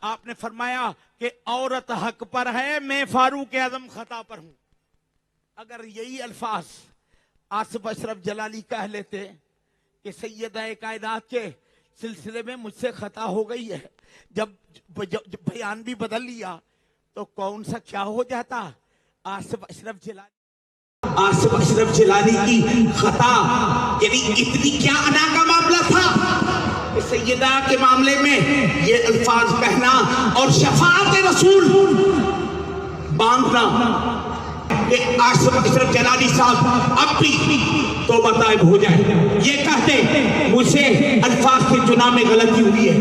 आपने फरमाया कि औरत हक पर है, मैं फारूक आजम खता पर हूं। अगर यही अल्फाज आसिफ अशरफ जलाली कह लेते कि सैयदा कायनात के सिलसिले में मुझसे खता हो गई है, जब बयान भी बदल लिया तो कौन सा क्या हो जाता। आसिफ अशरफ जलाली की खता यानी इतनी क्या अना का मामला था। सैयदा के मामले में ये अल्फाज कहना और शफाअत रसूल बांधना कि आसिफ अशरफ जलाली साहब अब भी तौबा ताइब हो जाए, ये कहते मुझसे अल्फाज के चुनाव में गलती हुई है।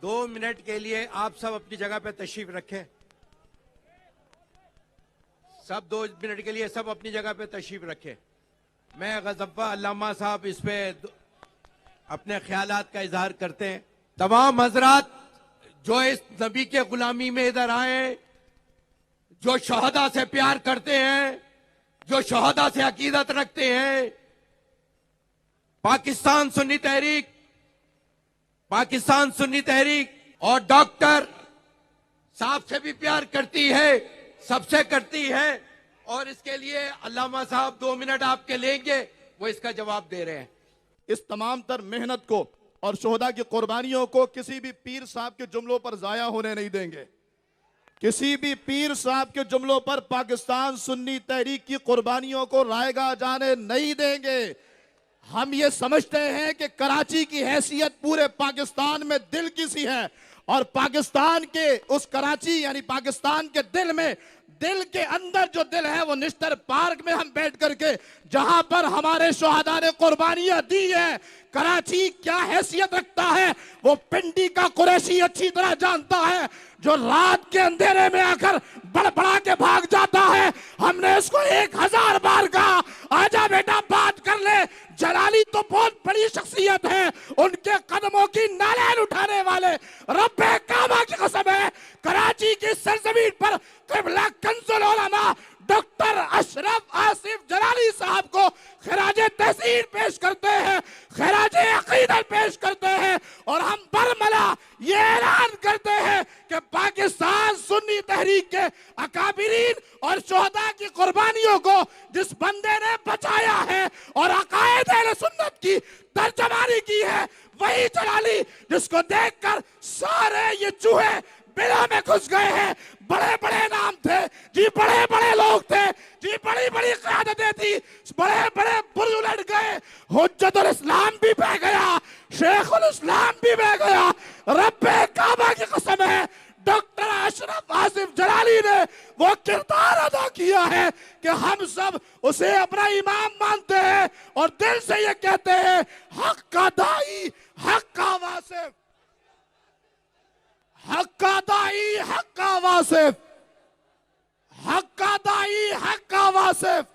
दो मिनट के लिए आप सब अपनी जगह पे तशरीफ रखें। सब 2 मिनट के लिए सब अपनी जगह पे तशरीफ रखें। मैं गज़फ़ा अल्लामा साहब इस पे अपने ख्यालात का इजहार करते हैं। तमाम हजरात जो इस नबी के गुलामी में इधर आए, जो शहदा से प्यार करते हैं, जो शहदा से अकीदत रखते हैं, पाकिस्तान सुन्नी तहरीक और डॉक्टर साहब से भी प्यार करती है, सबसे करती है। और इसके लिए अल्लामा साहब 2 मिनट आपके लेंगे, वो इसका जवाब दे रहे हैं। इस तमाम तर मेहनत को और शोहदा की कुर्बानियों को किसी भी पीर साहब के जुमलों पर जाया होने नहीं देंगे। किसी भी पीर साहब के जुमलों पर पाकिस्तान सुन्नी तहरीक की कुर्बानियों को रायगा जाने नहीं देंगे। हम ये समझते हैं कि कराची की हैसियत पूरे पाकिस्तान में दिल की सी है और पाकिस्तान के उस कराची यानी पाकिस्तान के दिल में, दिल के अंदर जो दिल है वो निश्तर पार्क में हम बैठ करके जहां पर हमारे शोहदा ने कुर्बानियां दी है, कराची क्या हैसियत रखता है वो पिंडी का कुरैशी अच्छी तरह जानता है, जो रात के अंधेरे में आकर बड़बड़ा के भाग जाता है। हमने उसको 1000 बार कहा आजा बेटा बात कर ले, जलाली तो बहुत बड़ी शख्सियत है, उनके कदमों की नालैन उठाने वाले रब्बे काबा की कसम है, कराची की सरजमीन पर क़िबला कंजुल उलमा डॉक्टर अशरफ आसिफ जलाली साहब को खिराजे तहसीन पेश करते हैं, खिराजे अकीदत पेश करते हैं और हम बरमला ये ऐलान करते हैं कि पाकिस्तान सुन्नी तहरीक के अकाबिरीन और शोहदा की कुर्बानियों को जिस बंदे ने बचाया है और अकायद अहले सुन्नत की तर्जमानी की है वही जलाली, जिसको देखकर सारे ये चूहे बिलों में घुस गए हैं। बड़े बड़े नाम थे जी, बड़े बड़े लोग थे जी, बड़ी बड़ी क़यादतें थी, बड़े बड़े बुर्ज उलट गए, हुज्जतुल इस्लाम भी बह गया, शेखुल इस्लाम भी बह गया। रब्बे काबा की कसम है डॉक्टर अशरफ आसिफ जलाली ने वो किरदार अदा किया है कि हम सब उसे अपना इमाम मानते हैं और दिल से ये कहते हैं हक का दाई हक का वासिफ, हक का दाई हक का वासिफ, हक का दाई हक का वासिफ।